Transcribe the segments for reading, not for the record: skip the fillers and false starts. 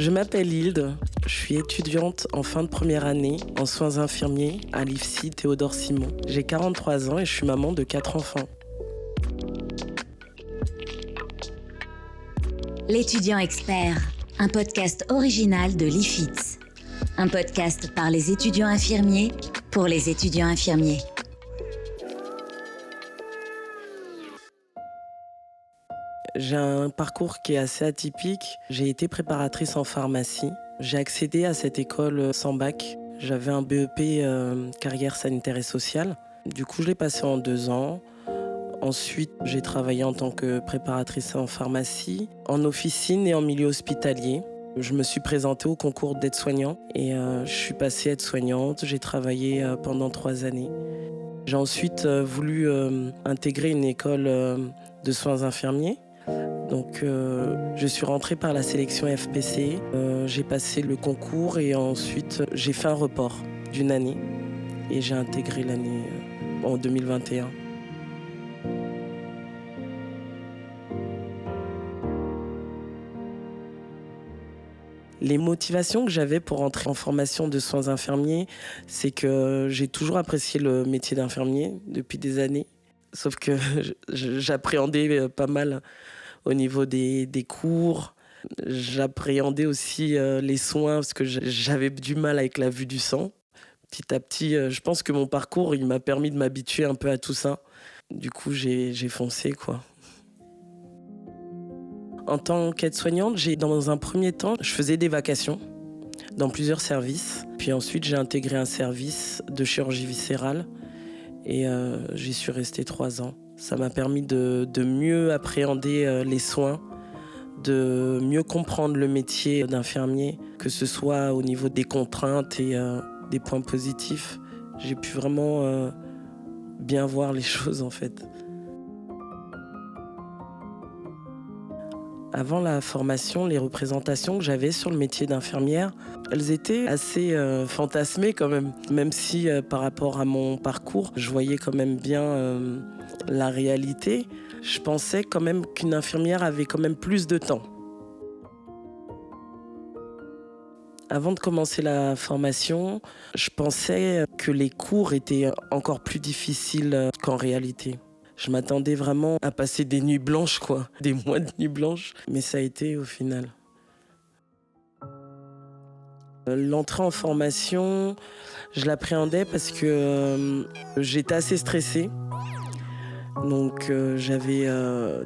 Je m'appelle Hilde, je suis étudiante en fin de première année en soins infirmiers à l'IFSI Théodore Simon. J'ai 43 ans et je suis maman de 4 enfants. L'étudiant expert, un podcast original de l'IFITS. Un podcast par les étudiants infirmiers pour les étudiants infirmiers. J'ai un parcours qui est assez atypique. J'ai été préparatrice en pharmacie. J'ai accédé à cette école sans bac. J'avais un BEP carrière sanitaire et sociale. Du coup, je l'ai passé en 2 ans. Ensuite, j'ai travaillé en tant que préparatrice en pharmacie, en officine et en milieu hospitalier. Je me suis présentée au concours d'aide-soignant et je suis passée aide-soignante. J'ai travaillé pendant 3 années. J'ai ensuite voulu intégrer une école de soins infirmiers. Donc, je suis rentrée par la sélection FPC. J'ai passé le concours et ensuite, j'ai fait un report d'une année. Et j'ai intégré l'année en 2021. Les motivations que j'avais pour entrer en formation de soins infirmiers, c'est que j'ai toujours apprécié le métier d'infirmier depuis des années. Sauf que j'appréhendais pas mal au niveau des cours. J'appréhendais aussi les soins parce que j'avais du mal avec la vue du sang. Petit à petit, je pense que mon parcours, il m'a permis de m'habituer un peu à tout ça. Du coup, j'ai foncé, quoi. En tant qu'aide-soignante, dans un premier temps, je faisais des vacations dans plusieurs services. Puis ensuite, j'ai intégré un service de chirurgie viscérale et j'y suis restée 3 ans. Ça m'a permis de mieux appréhender les soins, de mieux comprendre le métier d'infirmier, que ce soit au niveau des contraintes et des points positifs. J'ai pu vraiment bien voir les choses en fait. Avant la formation, les représentations que j'avais sur le métier d'infirmière, elles étaient assez fantasmées quand même. Même si par rapport à mon parcours, je voyais quand même bien la réalité. Je pensais quand même qu'une infirmière avait quand même plus de temps. Avant de commencer la formation, je pensais que les cours étaient encore plus difficiles qu'en réalité. Je m'attendais vraiment à passer des nuits blanches, quoi. Des mois de nuits blanches. Mais ça a été au final. L'entrée en formation, je l'appréhendais parce que j'étais assez stressée. Donc j'avais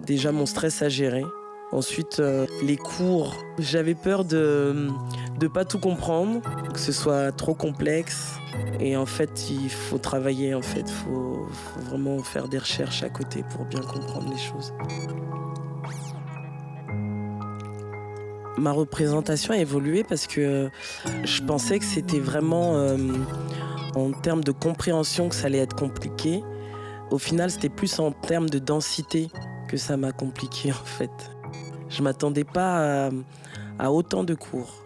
déjà mon stress à gérer. Ensuite, les cours, j'avais peur de pas tout comprendre, que ce soit trop complexe. Et en fait, il faut travailler, en fait. Faut vraiment faire des recherches à côté pour bien comprendre les choses. Ma représentation a évolué parce que je pensais que c'était vraiment, en termes de compréhension, que ça allait être compliqué. Au final, c'était plus en termes de densité que ça m'a compliqué, en fait. Je ne m'attendais pas à autant de cours.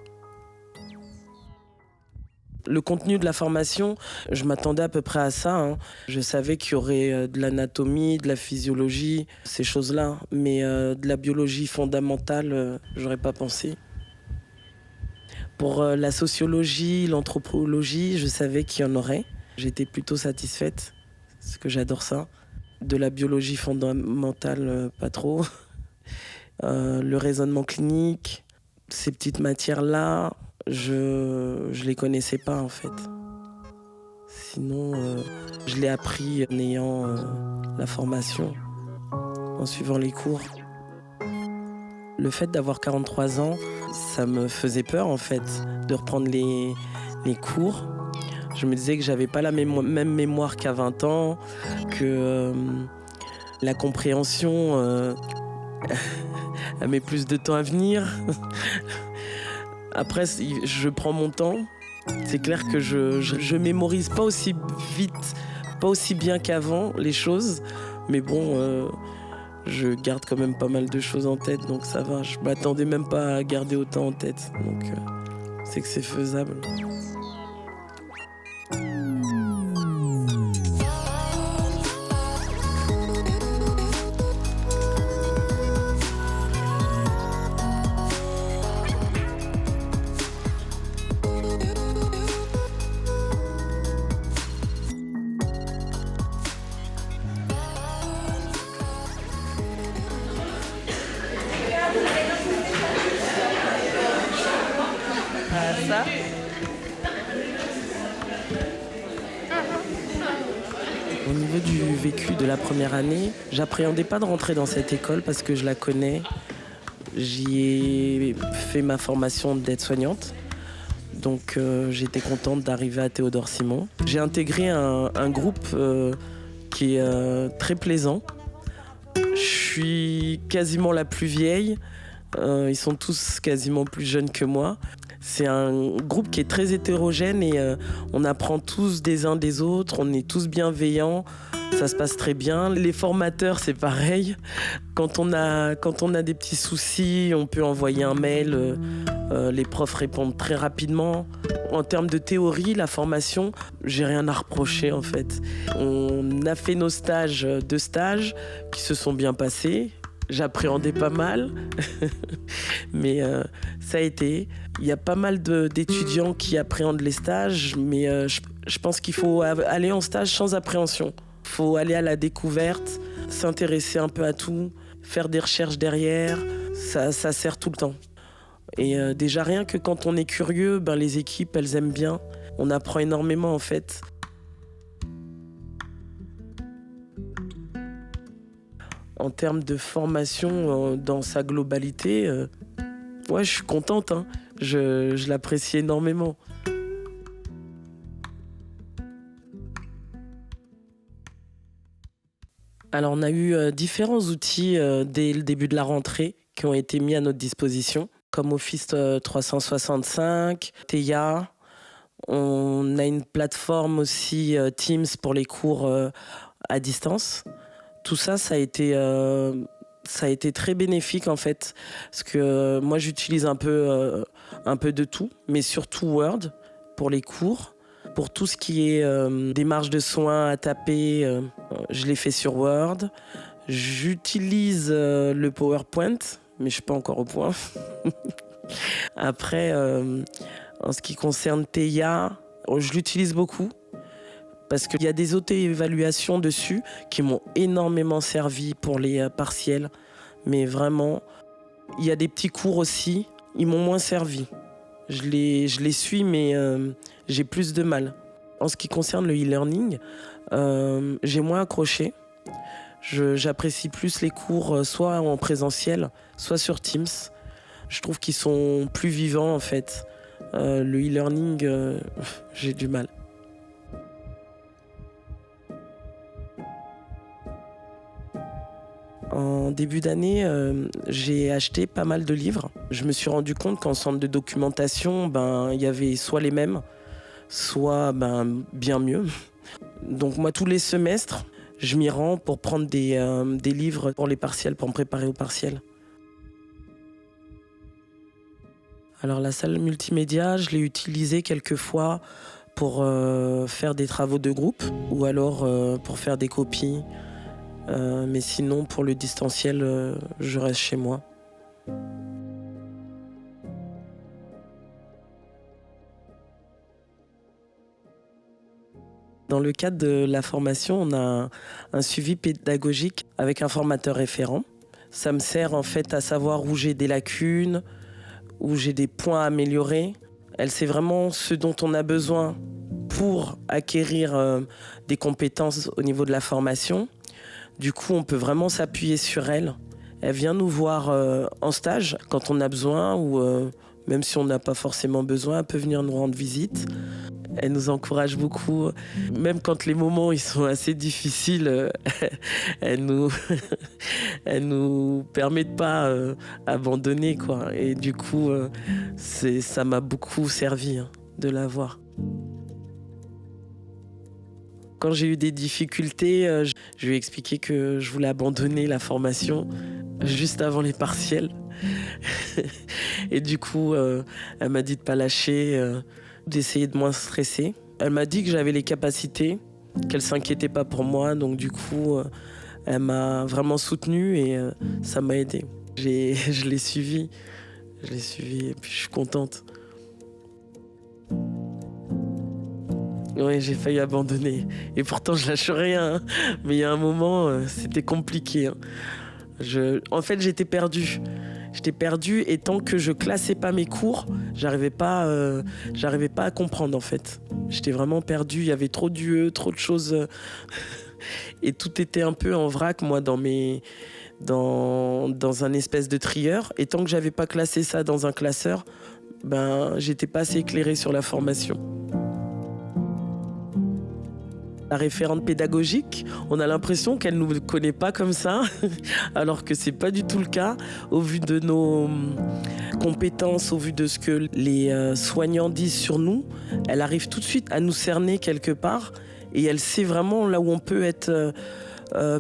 Le contenu de la formation, je m'attendais à peu près à ça. Je savais qu'il y aurait de l'anatomie, de la physiologie, ces choses-là. Mais de la biologie fondamentale, j'aurais pas pensé. Pour la sociologie, l'anthropologie, je savais qu'il y en aurait. J'étais plutôt satisfaite, parce que j'adore ça. De la biologie fondamentale, pas trop. Le raisonnement clinique, ces petites matières-là, je les connaissais pas en fait. Sinon, je l'ai appris en ayant la formation, en suivant les cours. Le fait d'avoir 43 ans, ça me faisait peur en fait, de reprendre les cours. Je me disais que j'avais pas la même mémoire qu'à 20 ans, que la compréhension, elle met plus de temps à venir. Après, je prends mon temps. C'est clair que je mémorise pas aussi vite, pas aussi bien qu'avant les choses. Mais bon, je garde quand même pas mal de choses en tête, donc ça va. Je m'attendais même pas à garder autant en tête. Donc c'est que c'est faisable. ça. Au niveau du vécu de la première année, j'appréhendais pas de rentrer dans cette école parce que je la connais. J'y ai fait ma formation d'aide-soignante. Donc j'étais contente d'arriver à Théodore Simon. J'ai intégré un groupe qui est très plaisant. Je suis quasiment la plus vieille. Ils sont tous quasiment plus jeunes que moi. C'est un groupe qui est très hétérogène et on apprend tous des uns des autres. On est tous bienveillants. Ça se passe très bien. Les formateurs, c'est pareil. Quand on a des petits soucis, on peut envoyer un mail. Les profs répondent très rapidement. En termes de théorie, la formation, j'ai rien à reprocher en fait. On a fait nos deux stages qui se sont bien passés. J'appréhendais pas mal, mais ça a été. Il y a pas mal d'étudiants qui appréhendent les stages, mais je pense qu'il faut aller en stage sans appréhension. Il faut aller à la découverte, s'intéresser un peu à tout, faire des recherches derrière. Ça sert tout le temps. Et déjà rien que quand on est curieux, les équipes, elles aiment bien. On apprend énormément en fait. En termes de formation dans sa globalité, ouais, je suis contente. Hein. Je l'apprécie énormément. Alors, on a eu différents outils dès le début de la rentrée qui ont été mis à notre disposition, comme Office 365, Théa. On a une plateforme aussi Teams pour les cours à distance. Tout ça, ça a été très bénéfique en fait, parce que moi j'utilise un peu de tout, mais surtout Word pour les cours. Pour tout ce qui est démarche de soins à taper, je l'ai fait sur Word. J'utilise le PowerPoint, mais je suis pas encore au point. Après, en ce qui concerne Théa, je l'utilise beaucoup. Parce qu'il y a des auto-évaluations dessus qui m'ont énormément servi pour les partiels. Mais vraiment, il y a des petits cours aussi, ils m'ont moins servi. Je les suis, mais j'ai plus de mal. En ce qui concerne le e-learning, j'ai moins accroché. J'apprécie plus les cours soit en présentiel, soit sur Teams. Je trouve qu'ils sont plus vivants en fait. Le e-learning, j'ai du mal. En début d'année, j'ai acheté pas mal de livres. Je me suis rendu compte qu'en centre de documentation, il y avait soit les mêmes, soit bien mieux. Donc moi, tous les semestres, je m'y rends pour prendre des livres pour les partiels, pour me préparer aux partiels. Alors la salle multimédia, je l'ai utilisée quelques fois pour faire des travaux de groupe ou alors pour faire des copies. Mais sinon, pour le distanciel, je reste chez moi. Dans le cadre de la formation, on a un suivi pédagogique avec un formateur référent. Ça me sert en fait à savoir où j'ai des lacunes, où j'ai des points à améliorer. Elle sait vraiment ce dont on a besoin pour acquérir des compétences au niveau de la formation. Du coup, on peut vraiment s'appuyer sur elle. Elle vient nous voir en stage quand on a besoin ou même si on n'a pas forcément besoin, elle peut venir nous rendre visite. Elle nous encourage beaucoup. Même quand les moments ils sont assez difficiles, elle nous permet de pas abandonner, quoi. Et du coup, ça m'a beaucoup servi de la voir. Quand j'ai eu des difficultés, je lui ai expliqué que je voulais abandonner la formation juste avant les partiels. Et du coup, elle m'a dit de ne pas lâcher, d'essayer de moins stresser. Elle m'a dit que j'avais les capacités, qu'elle ne s'inquiétait pas pour moi. Donc du coup, elle m'a vraiment soutenue et ça m'a aidée. Je l'ai suivie et puis je suis contente. Oui, j'ai failli abandonner. Et pourtant, je lâche rien. Hein. Mais il y a un moment, c'était compliqué. Hein. En fait, j'étais perdue. J'étais perdue et tant que je classais pas mes cours, j'arrivais pas à comprendre en fait. J'étais vraiment perdue, il y avait trop d'UE, trop de choses et tout était un peu en vrac moi dans un espèce de trieur. Et tant que j'avais pas classé ça dans un classeur, j'étais pas assez éclairée sur la formation. La référente pédagogique, on a l'impression qu'elle ne nous connaît pas comme ça, alors que c'est pas du tout le cas. Au vu de nos compétences, au vu de ce que les soignants disent sur nous, elle arrive tout de suite à nous cerner quelque part et elle sait vraiment là où on peut être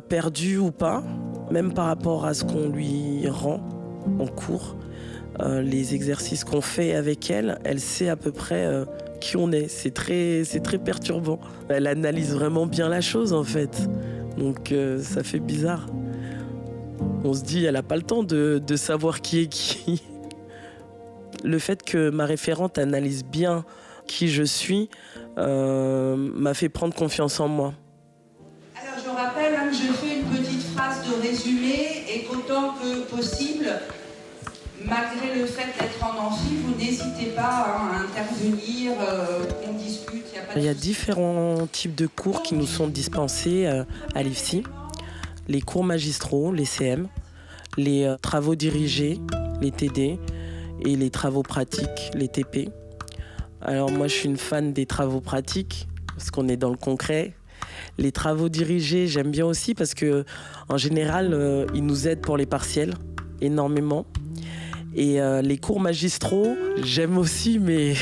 perdu ou pas, même par rapport à ce qu'on lui rend en cours. Les exercices qu'on fait avec elle, elle sait à peu près qui on est. C'est très perturbant. Elle analyse vraiment bien la chose en fait. Donc ça fait bizarre. On se dit, elle n'a pas le temps de savoir qui est qui. Le fait que ma référente analyse bien qui je suis m'a fait prendre confiance en moi. Alors je rappelle que je fais une petite phrase de résumé et qu'autant que possible, malgré le fait d'être en amphi, vous n'hésitez pas à intervenir, qu'on discute. Il y a différents types de cours qui nous sont dispensés à l'IFSI. Les cours magistraux, les CM, les travaux dirigés, les TD, et les travaux pratiques, les TP. Alors moi, je suis une fan des travaux pratiques, parce qu'on est dans le concret. Les travaux dirigés, j'aime bien aussi, parce que en général, ils nous aident pour les partiels, énormément. Et les cours magistraux, j'aime aussi, mais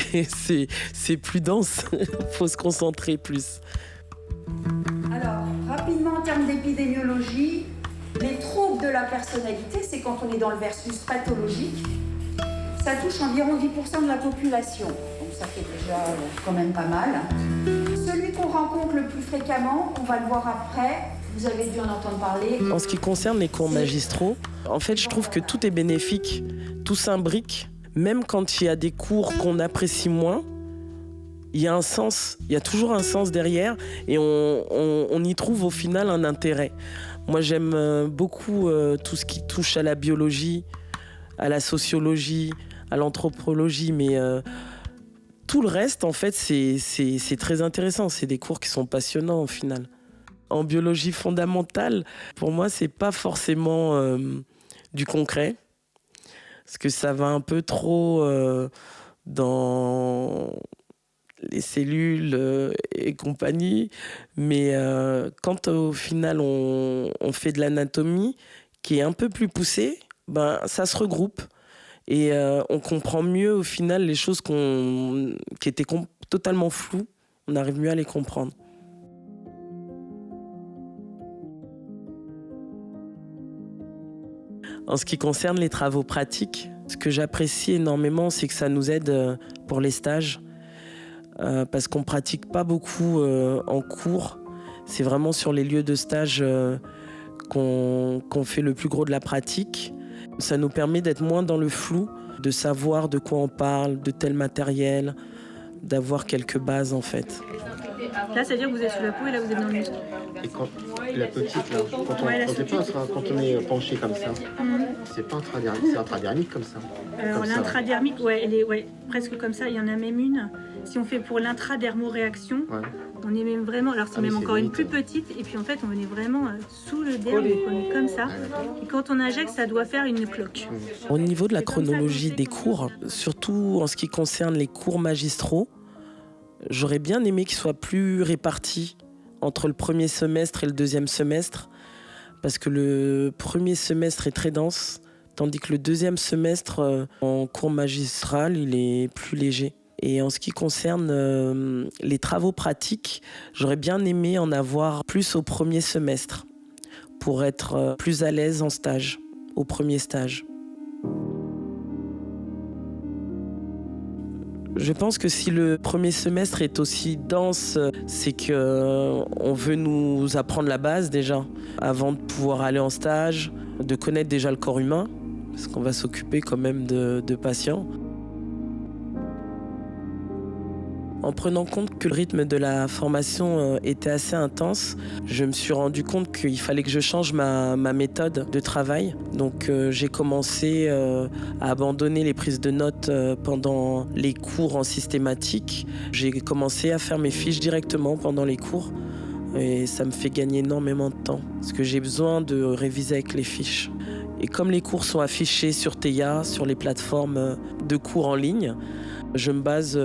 c'est plus dense. Il faut se concentrer plus. Alors, rapidement, en termes d'épidémiologie, les troubles de la personnalité, c'est quand on est dans le versus pathologique, ça touche environ 10% de la population. Donc ça fait déjà quand même pas mal. Celui qu'on rencontre le plus fréquemment, on va le voir après, vous avez dû en entendre parler. En ce qui concerne les cours magistraux, en fait, je trouve que tout est bénéfique, tout s'imbrique. Même quand il y a des cours qu'on apprécie moins, il y a un sens, il y a toujours un sens derrière et on y trouve au final un intérêt. Moi, j'aime beaucoup tout ce qui touche à la biologie, à la sociologie, à l'anthropologie, mais tout le reste, en fait, c'est très intéressant. C'est des cours qui sont passionnants au final. En biologie fondamentale, pour moi, c'est pas forcément du concret, parce que ça va un peu trop dans les cellules et compagnie. Mais quand au final on fait de l'anatomie qui est un peu plus poussée, ça se regroupe et on comprend mieux au final les choses qui étaient totalement floues. On arrive mieux à les comprendre. En ce qui concerne les travaux pratiques, ce que j'apprécie énormément, c'est que ça nous aide pour les stages. Parce qu'on ne pratique pas beaucoup en cours. C'est vraiment sur les lieux de stage qu'on fait le plus gros de la pratique. Ça nous permet d'être moins dans le flou, de savoir de quoi on parle, de tel matériel, d'avoir quelques bases en fait. Là, ça veut dire que vous êtes sous la peau et là, vous êtes dans le muscle. Et quand la petite, là, quand on est penché comme ça, c'est pas intradermique, c'est intradermique comme ça. Alors comme l'intradermique, elle est presque comme ça. Il y en a même une. Si on fait pour l'intradermoréaction, on est même vraiment. Alors c'est même encore une plus petite. Et puis en fait, on est vraiment sous le derme, on est comme ça. Et quand on injecte, ça doit faire une cloque. Au niveau de la chronologie des cours, surtout en ce qui concerne les cours magistraux, j'aurais bien aimé qu'ils soient plus répartis entre le premier semestre et le deuxième semestre, parce que le premier semestre est très dense, tandis que le deuxième semestre en cours magistral, il est plus léger. Et en ce qui concerne les travaux pratiques, j'aurais bien aimé en avoir plus au premier semestre, pour être plus à l'aise en stage, au premier stage. Je pense que si le premier semestre est aussi dense, c'est qu'on veut nous apprendre la base déjà, avant de pouvoir aller en stage, de connaître déjà le corps humain, parce qu'on va s'occuper quand même de patients. En prenant compte que le rythme de la formation était assez intense, je me suis rendu compte qu'il fallait que je change ma méthode de travail. Donc j'ai commencé à abandonner les prises de notes pendant les cours en systématique. J'ai commencé à faire mes fiches directement pendant les cours et ça me fait gagner énormément de temps parce que j'ai besoin de réviser avec les fiches. Et comme les cours sont affichés sur Théa, sur les plateformes de cours en ligne, je me base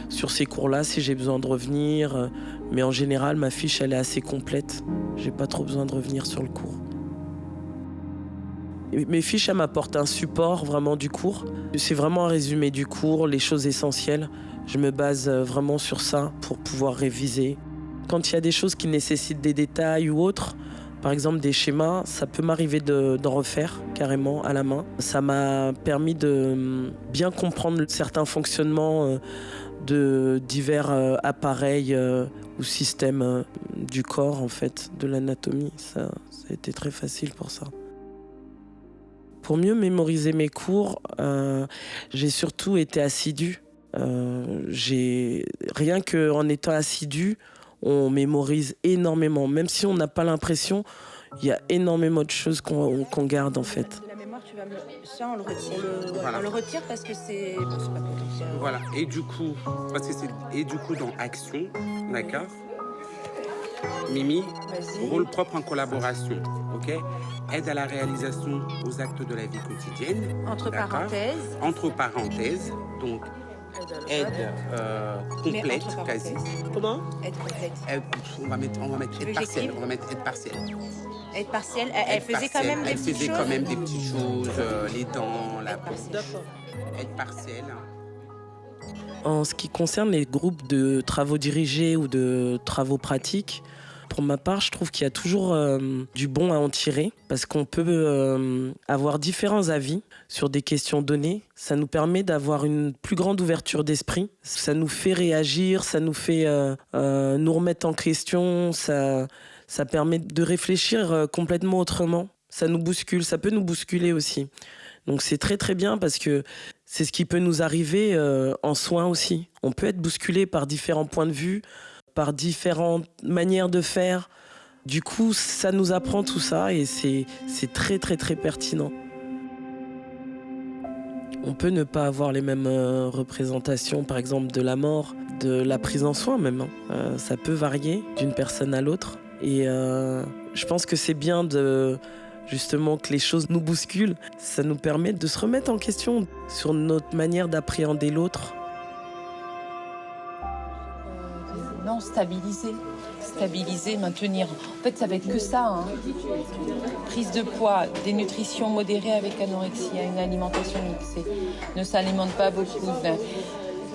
sur ces cours-là si j'ai besoin de revenir. Mais en général, ma fiche, elle est assez complète. J'ai pas trop besoin de revenir sur le cours. Et mes fiches, elles m'apportent un support vraiment du cours. C'est vraiment un résumé du cours, les choses essentielles. Je me base vraiment sur ça pour pouvoir réviser. Quand il y a des choses qui nécessitent des détails ou autres, par exemple des schémas, ça peut m'arriver d'en refaire carrément à la main. Ça m'a permis de bien comprendre certains fonctionnements de divers appareils ou systèmes du corps, en fait, de l'anatomie. Ça a été très facile pour ça. Pour mieux mémoriser mes cours, j'ai surtout été assidu. Rien qu'en étant assidu, on mémorise énormément. Même si on n'a pas l'impression, il y a énormément de choses qu'on garde en fait. La mémoire, ça on le retire. On le retire parce que c'est pas potentiel. Voilà. Et du coup, dans action, d'accord. Mimi, rôle propre en collaboration, ok. Aide à la réalisation aux actes de la vie quotidienne. Entre parenthèses, donc. Aide complète, quasi. Comment? Aide complète. On va mettre aide partielle. Aide partielle. Elle faisait quand même des petites choses. Elle faisait quand même des petites choses, les dents, la peau. D'accord. Aide partielle. En ce qui concerne les groupes de travaux dirigés ou de travaux pratiques, pour ma part, je trouve qu'il y a toujours du bon à en tirer parce qu'on peut avoir différents avis sur des questions données. Ça nous permet d'avoir une plus grande ouverture d'esprit. Ça nous fait réagir, ça nous fait nous remettre en question. Ça permet de réfléchir complètement autrement. Ça nous bouscule, ça peut nous bousculer aussi. Donc c'est très très bien parce que c'est ce qui peut nous arriver en soins aussi. On peut être bousculé par différents points de vue, par différentes manières de faire. Du coup, ça nous apprend tout ça et c'est très très très pertinent. On peut ne pas avoir les mêmes représentations, par exemple de la mort, de la prise en soin même. Ça peut varier d'une personne à l'autre. Et je pense que c'est bien justement que les choses nous bousculent. Ça nous permet de se remettre en question sur notre manière d'appréhender l'autre. Non, stabiliser, maintenir. En fait, ça va être que ça. Hein. Prise de poids, dénutrition modérée avec anorexie, une alimentation mixée. Ne s'alimente pas beaucoup.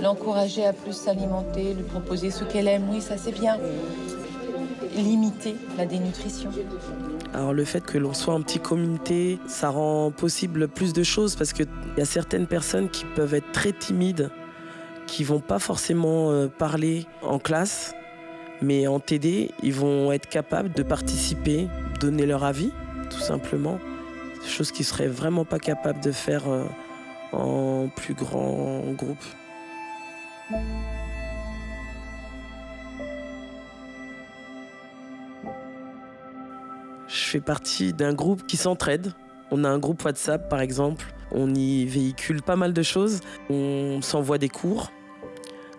L'encourager à plus s'alimenter, lui proposer ce qu'elle aime, oui, ça c'est bien. Limiter la dénutrition. Alors le fait que l'on soit en petite communauté, ça rend possible plus de choses parce qu'il y a certaines personnes qui peuvent être très timides, qui vont pas forcément parler en classe, mais en TD, ils vont être capables de participer, donner leur avis, tout simplement. Chose qu'ils seraient vraiment pas capables de faire en plus grand groupe. Je fais partie d'un groupe qui s'entraide. On a un groupe WhatsApp, par exemple. On y véhicule pas mal de choses. On s'envoie des cours.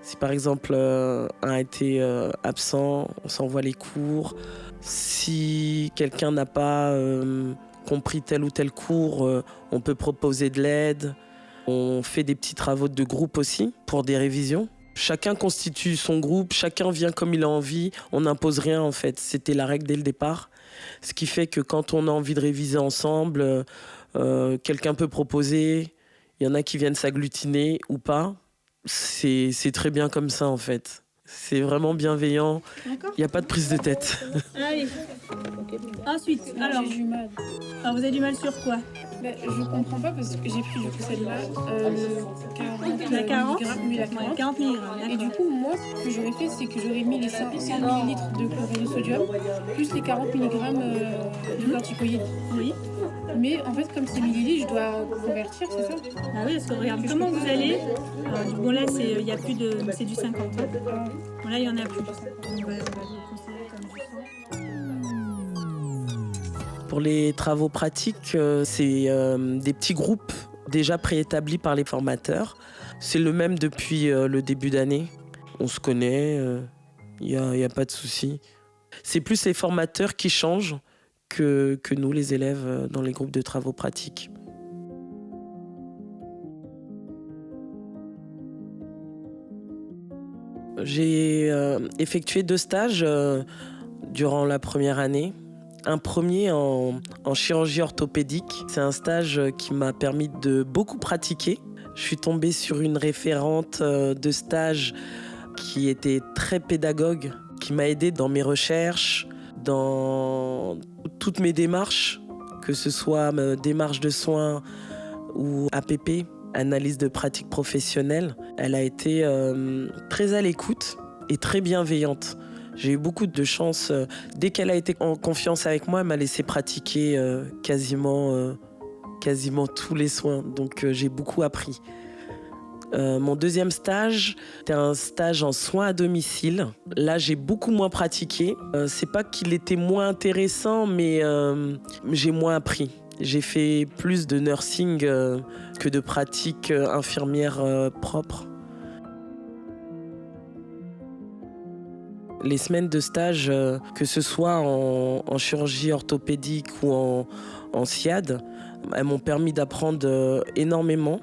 Si par exemple un a été absent, on s'envoie les cours. Si quelqu'un n'a pas compris tel ou tel cours, on peut proposer de l'aide. On fait des petits travaux de groupe aussi pour des révisions. Chacun constitue son groupe, chacun vient comme il a envie. On n'impose rien en fait, c'était la règle dès le départ. Ce qui fait que quand on a envie de réviser ensemble, quelqu'un peut proposer. Il y en a qui viennent s'agglutiner ou pas. C'est très bien comme ça en fait. C'est vraiment bienveillant. Il n'y a pas de prise de tête. Allez. Ensuite, alors, j'ai du mal. Alors vous avez du mal sur quoi? Je comprends pas parce que j'ai pris du coup celle-là, la 40 oui, la 40. 40 mg. Et du coup, moi, ce que j'aurais fait, c'est que j'aurais mis les 100 ml de chlorure de sodium plus les 40 mg de corticoïdes. Oui. Mais en fait, comme c'est 1000 litres, je dois convertir, c'est ça? Ah oui, parce que regarde comment vous allez. Bon là, il y a plus de, c'est du 50. Bon là, il y en a plus. On va vous considérer comme du 100. Pour les travaux pratiques, c'est des petits groupes déjà préétablis par les formateurs. C'est le même depuis le début d'année. On se connaît, il y a pas de souci. C'est plus les formateurs qui changent que nous, les élèves, dans les groupes de travaux pratiques. J'ai effectué 2 stages durant la première année. Un premier en chirurgie orthopédique. C'est un stage qui m'a permis de beaucoup pratiquer. Je suis tombée sur une référente de stage qui était très pédagogue, qui m'a aidée dans mes recherches, dans toutes mes démarches, que ce soit démarche de soins ou APP, analyse de pratique professionnelle. Elle a été très à l'écoute et très bienveillante. J'ai eu beaucoup de chance. Dès qu'elle a été en confiance avec moi, elle m'a laissé pratiquer quasiment tous les soins. Donc j'ai beaucoup appris. Mon deuxième stage, c'était un stage en soins à domicile. Là, j'ai beaucoup moins pratiqué. C'est pas qu'il était moins intéressant, mais j'ai moins appris. J'ai fait plus de nursing que de pratique infirmière propre. Les semaines de stage, que ce soit en chirurgie orthopédique ou en SIAD, elles m'ont permis d'apprendre énormément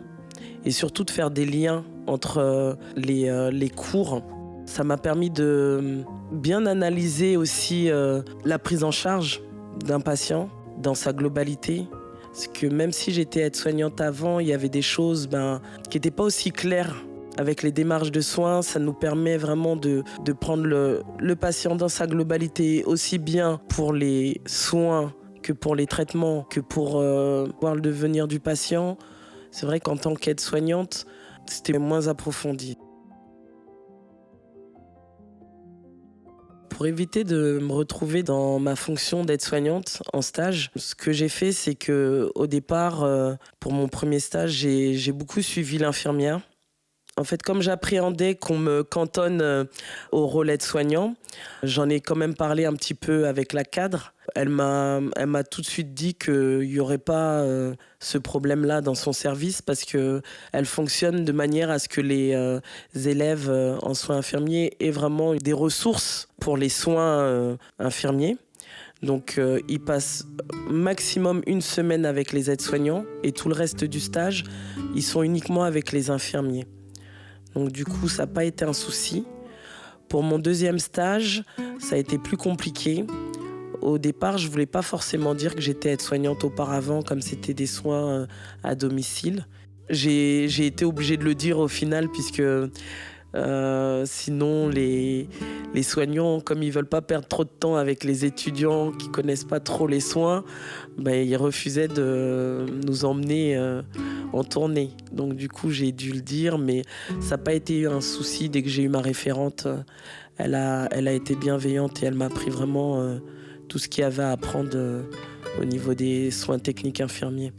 et surtout de faire des liens entre les cours. Ça m'a permis de bien analyser aussi la prise en charge d'un patient dans sa globalité. Parce que même si j'étais aide-soignante avant, il y avait des choses qui n'étaient pas aussi claires. Avec les démarches de soins, ça nous permet vraiment de prendre le patient dans sa globalité, aussi bien pour les soins que pour les traitements, que pour voir le devenir du patient. C'est vrai qu'en tant qu'aide-soignante, c'était moins approfondi. Pour éviter de me retrouver dans ma fonction d'aide-soignante en stage, ce que j'ai fait, c'est qu'au départ, pour mon premier stage, j'ai beaucoup suivi l'infirmière. En fait, comme j'appréhendais qu'on me cantonne au rôle aide-soignant, j'en ai quand même parlé un petit peu avec la cadre. Elle m'a tout de suite dit qu'il n'y aurait pas ce problème-là dans son service parce qu'elle fonctionne de manière à ce que les élèves en soins infirmiers aient vraiment des ressources pour les soins infirmiers. Donc, ils passent maximum 1 semaine avec les aides-soignants et tout le reste du stage, ils sont uniquement avec les infirmiers. Donc du coup, ça n'a pas été un souci. Pour mon deuxième stage, ça a été plus compliqué. Au départ, je ne voulais pas forcément dire que j'étais aide-soignante auparavant, comme c'était des soins à domicile. J'ai été obligée de le dire au final, puisque sinon, les soignants, comme ils ne veulent pas perdre trop de temps avec les étudiants qui ne connaissent pas trop les soins, ils refusaient de nous emmener en tournée. Donc du coup, j'ai dû le dire, mais ça n'a pas été un souci. Dès que j'ai eu ma référente, elle a été bienveillante et elle m'a appris vraiment tout ce qu'il y avait à apprendre au niveau des soins techniques infirmiers.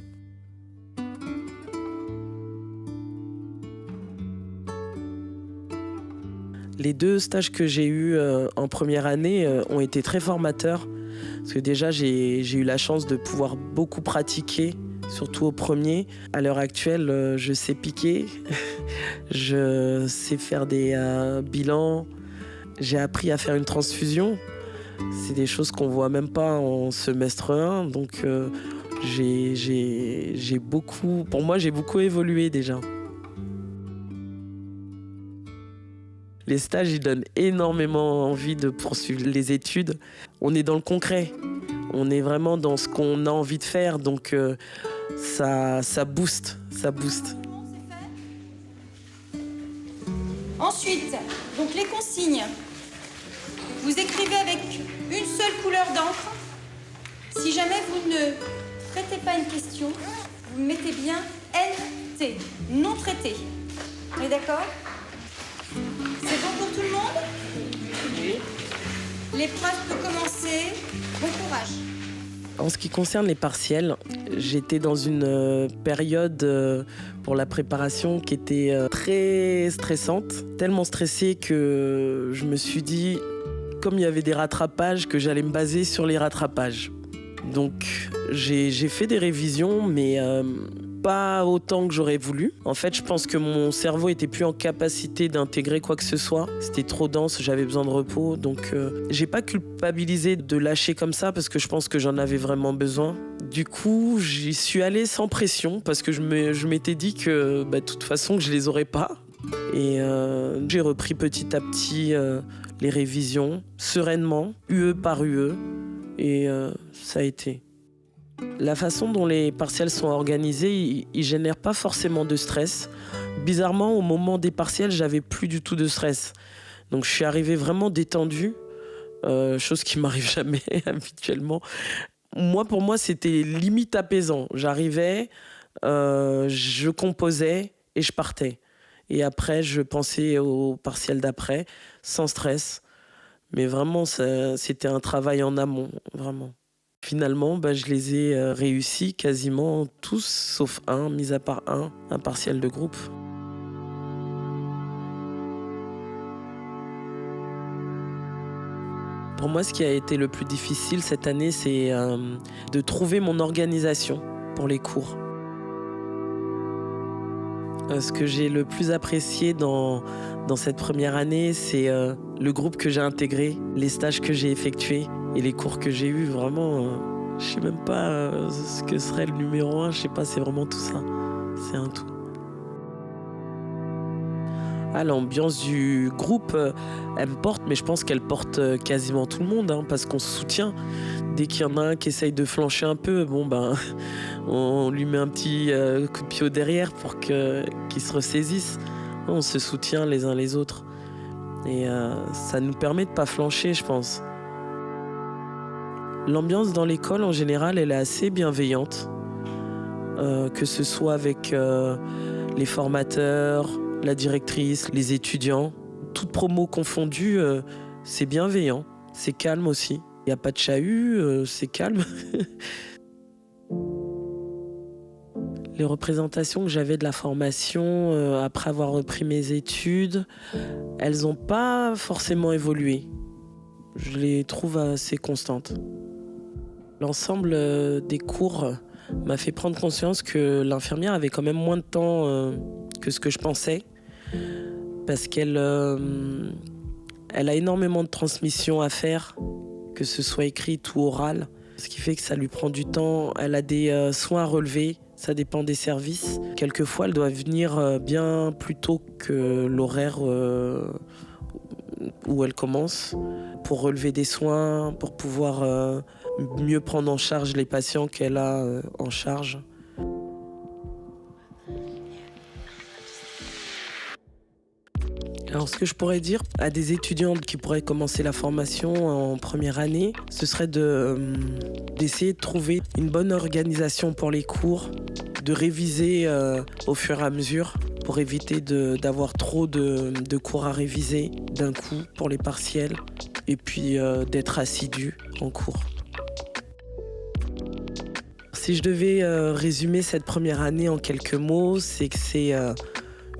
Les 2 stages que j'ai eus en première année ont été très formateurs. Parce que déjà, j'ai eu la chance de pouvoir beaucoup pratiquer, surtout au premier. À l'heure actuelle, je sais piquer, je sais faire des bilans. J'ai appris à faire une transfusion. C'est des choses qu'on ne voit même pas en semestre 1. Donc, j'ai beaucoup évolué déjà. Les stages, ils donnent énormément envie de poursuivre les études. On est dans le concret. On est vraiment dans ce qu'on a envie de faire. Donc, ça booste. Ensuite, donc les consignes. Vous écrivez avec une seule couleur d'encre. Si jamais vous ne traitez pas une question, vous mettez bien NT, non traité. On est d'accord ? C'est bon pour tout le monde ? Oui. L'épreuve peut commencer. Bon courage. En ce qui concerne les partiels, j'étais dans une période pour la préparation qui était très stressante, tellement stressée que je me suis dit, comme il y avait des rattrapages, que j'allais me baser sur les rattrapages. Donc j'ai fait des révisions, mais pas autant que j'aurais voulu. En fait, je pense que mon cerveau était plus en capacité d'intégrer quoi que ce soit. C'était trop dense, j'avais besoin de repos. Donc j'ai pas culpabilisé de lâcher comme ça parce que je pense que j'en avais vraiment besoin. Du coup, j'y suis allée sans pression parce que je m'étais dit que de toute façon, je les aurais pas. Et j'ai repris petit à petit les révisions, sereinement, UE par UE. Et ça a été. La façon dont les partiels sont organisés, ils génèrent pas forcément de stress. Bizarrement, au moment des partiels, j'avais plus du tout de stress. Donc je suis arrivée vraiment détendue, chose qui m'arrive jamais habituellement. Pour moi, c'était limite apaisant. J'arrivais, je composais et je partais. Et après, je pensais au partiel d'après, sans stress. Mais vraiment, c'était un travail en amont, vraiment. Finalement, je les ai réussis quasiment tous, sauf un, mis à part un partiel de groupe. Pour moi, ce qui a été le plus difficile cette année, c'est de trouver mon organisation pour les cours. Ce que j'ai le plus apprécié dans cette première année, c'est le groupe que j'ai intégré, les stages que j'ai effectués et les cours que j'ai eus. Vraiment, je sais même pas ce que serait le numéro 1, je sais pas, c'est vraiment tout ça. C'est un tout. L'ambiance du groupe, elle me porte, mais je pense qu'elle porte quasiment tout le monde, parce qu'on se soutient. Dès qu'il y en a un qui essaye de flancher un peu, on lui met un petit coup de pied au derrière pour qu'il se ressaisisse. On se soutient les uns les autres. Et ça nous permet de ne pas flancher, je pense. L'ambiance dans l'école, en général, elle est assez bienveillante. Que ce soit avec les formateurs, la directrice, les étudiants, toutes promos confondues, c'est bienveillant, c'est calme aussi. Il n'y a pas de chahut, c'est calme. Les représentations que j'avais de la formation après avoir repris mes études, elles n'ont pas forcément évolué. Je les trouve assez constantes. L'ensemble des cours m'a fait prendre conscience que l'infirmière avait quand même moins de temps que ce que je pensais. Parce qu'elle elle a énormément de transmissions à faire, que ce soit écrite ou orale. Ce qui fait que ça lui prend du temps. Elle a des soins à relever, ça dépend des services. Quelquefois, elle doit venir bien plus tôt que l'horaire où elle commence pour relever des soins, pour pouvoir mieux prendre en charge les patients qu'elle a en charge. Alors, ce que je pourrais dire à des étudiantes qui pourraient commencer la formation en première année, ce serait d'essayer de trouver une bonne organisation pour les cours, de réviser au fur et à mesure pour éviter d'avoir trop de cours à réviser d'un coup pour les partiels et puis d'être assidu en cours. Si je devais résumer cette première année en quelques mots, c'est que c'est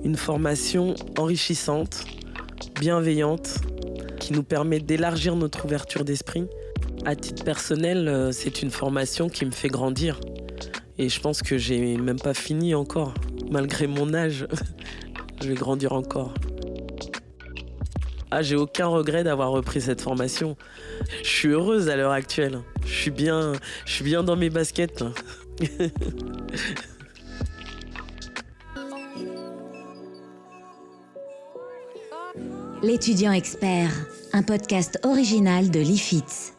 une formation enrichissante, bienveillante, qui nous permet d'élargir notre ouverture d'esprit. À titre personnel, c'est une formation qui me fait grandir. Et je pense que j'ai même pas fini encore. Malgré mon âge, je vais grandir encore. J'ai aucun regret d'avoir repris cette formation. Je suis heureuse à l'heure actuelle. Je suis bien dans mes baskets. L'étudiant expert, un podcast original de l'IFITS.